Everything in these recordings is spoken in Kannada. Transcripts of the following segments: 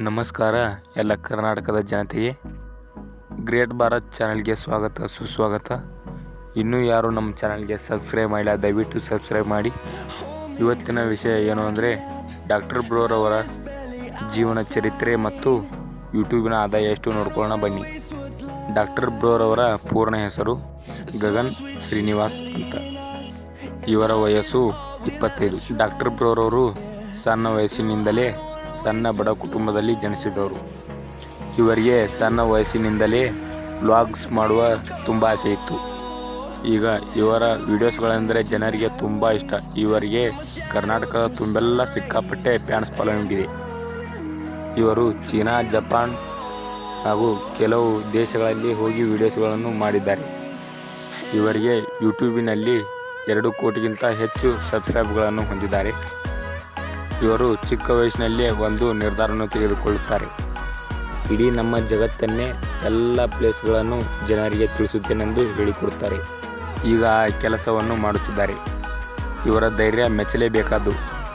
ನಮಸ್ಕಾರ ಎಲ್ಲ ಕರ್ನಾಟಕದ ಜನತೆಗೆ ಗ್ರೇಟ್ ಭಾರತ್ ಚಾನಲ್ಗೆ ಸ್ವಾಗತ ಸುಸ್ವಾಗತ. ಇನ್ನೂ ಯಾರು ನಮ್ಮ ಚಾನಲ್ಗೆ ಸಬ್ಸ್ಕ್ರೈಬ್ ಮಾಡಿಲ್ಲ, ದಯವಿಟ್ಟು ಸಬ್ಸ್ಕ್ರೈಬ್ ಮಾಡಿ. ಇವತ್ತಿನ ವಿಷಯ ಏನು ಅಂದರೆ ಡಾಕ್ಟರ್ ಬ್ರೋರವರ ಜೀವನ ಚರಿತ್ರೆ ಮತ್ತು ಯೂಟ್ಯೂಬಿನ ಆದಾಯ ಎಷ್ಟು ನೋಡ್ಕೊಳ್ಳೋಣ ಬನ್ನಿ. ಡಾಕ್ಟರ್ ಬ್ರೋರವರ ಪೂರ್ಣ ಹೆಸರು ಗಗನ್ ಶ್ರೀನಿವಾಸ್ ಅಂತ. ಇವರ ವಯಸ್ಸು 25. ಡಾಕ್ಟರ್ ಬ್ರೋರವರು ಸಣ್ಣ ವಯಸ್ಸಿನಿಂದಲೇ ಸಣ್ಣ ಬಡ ಕುಟುಂಬದಲ್ಲಿ ಜನಿಸಿದವರು. ಇವರಿಗೆ ಸಣ್ಣ ವಯಸ್ಸಿನಿಂದಲೇ ವ್ಲಾಗ್ಸ್ ಮಾಡುವ ತುಂಬ ಆಸೆ ಇತ್ತು. ಈಗ ಇವರ ವಿಡಿಯೋಸ್ಗಳೆಂದರೆ ಜನರಿಗೆ ತುಂಬ ಇಷ್ಟ. ಇವರಿಗೆ ಕರ್ನಾಟಕದ ತುಂಬೆಲ್ಲ ಸಿಕ್ಕಾಪಟ್ಟೆ ಫ್ಯಾನ್ಸ್ ಫಾಲೋವಿಂಗ್ ಇದೆ. ಇವರು ಚೀನಾ, ಜಪಾನ್ ಹಾಗೂ ಕೆಲವು ದೇಶಗಳಲ್ಲಿ ಹೋಗಿ ವಿಡಿಯೋಸ್ಗಳನ್ನು ಮಾಡಿದ್ದಾರೆ. ಇವರಿಗೆ ಯೂಟ್ಯೂಬಿನಲ್ಲಿ 2 ಕೋಟಿಗಿಂತ ಹೆಚ್ಚು ಸಬ್ಸ್ಕ್ರೈಬ್ಗಳನ್ನು ಹೊಂದಿದ್ದಾರೆ. ಇವರು ಚಿಕ್ಕ ವಯಸ್ಸಿನಲ್ಲೇ ಒಂದು ನಿರ್ಧಾರವನ್ನು ತೆಗೆದುಕೊಳ್ಳುತ್ತಾರೆ. ಇಡೀ ನಮ್ಮ ಜಗತ್ತನ್ನೇ ಎಲ್ಲ ಪ್ಲೇಸ್ಗಳನ್ನು ಜನರಿಗೆ ತಿಳಿಸುತ್ತೇನೆಂದು ಹೇಳಿಕೊಡುತ್ತಾರೆ. ಈಗ ಆ ಕೆಲಸವನ್ನು ಮಾಡುತ್ತಿದ್ದಾರೆ. ಇವರ ಧೈರ್ಯ ಮೆಚ್ಚಲೇಬೇಕಾದ್ದು,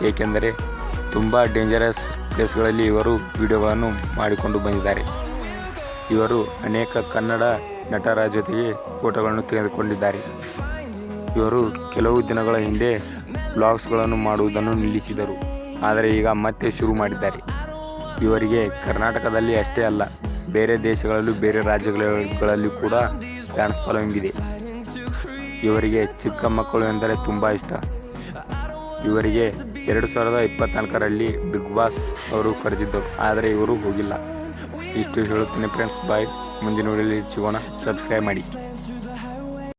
ಏಕೆಂದರೆ ತುಂಬ ಡೇಂಜರಸ್ ಪ್ಲೇಸ್ಗಳಲ್ಲಿ ಇವರು ವಿಡಿಯೋಗಳನ್ನು ಮಾಡಿಕೊಂಡು ಬಂದಿದ್ದಾರೆ. ಇವರು ಅನೇಕ ಕನ್ನಡ ನಟರ ಜೊತೆಗೆ ಫೋಟೋಗಳನ್ನು ತೆಗೆದುಕೊಂಡಿದ್ದಾರೆ. ಇವರು ಕೆಲವು ದಿನಗಳ ಹಿಂದೆ ವ್ಲಾಗ್ಸ್ಗಳನ್ನು ಮಾಡುವುದನ್ನು ನಿಲ್ಲಿಸಿದರು, ಆದರೆ ಈಗ ಮತ್ತೆ ಶುರು ಮಾಡಿದ್ದಾರೆ. ಇವರಿಗೆ ಕರ್ನಾಟಕದಲ್ಲಿ ಅಷ್ಟೇ ಅಲ್ಲ, ಬೇರೆ ದೇಶಗಳಲ್ಲೂ ಬೇರೆ ರಾಜ್ಯಗಳಲ್ಲಿ ಕೂಡ ಫ್ಯಾನ್ಸ್ ಫಾಲೋವಿಂಗ್ ಇದೆ. ಇವರಿಗೆ ಚಿಕ್ಕ ಮಕ್ಕಳು ಎಂದರೆ ತುಂಬ ಇಷ್ಟ. ಇವರಿಗೆ 2024ರಲ್ಲಿ ಬಿಗ್ ಬಾಸ್ ಅವರು ಕರೆದಿದ್ದರು, ಆದರೆ ಇವರು ಹೋಗಿಲ್ಲ. ಇಷ್ಟು ಹೇಳುತ್ತೇನೆ ಫ್ರೆಂಡ್ಸ್, ಬಾಯ್. ಮುಂದಿನ ವಿಡಿಯೋದಲ್ಲಿ ಸಿಗೋಣ. ಸಬ್ಸ್ಕ್ರೈಬ್ ಮಾಡಿ.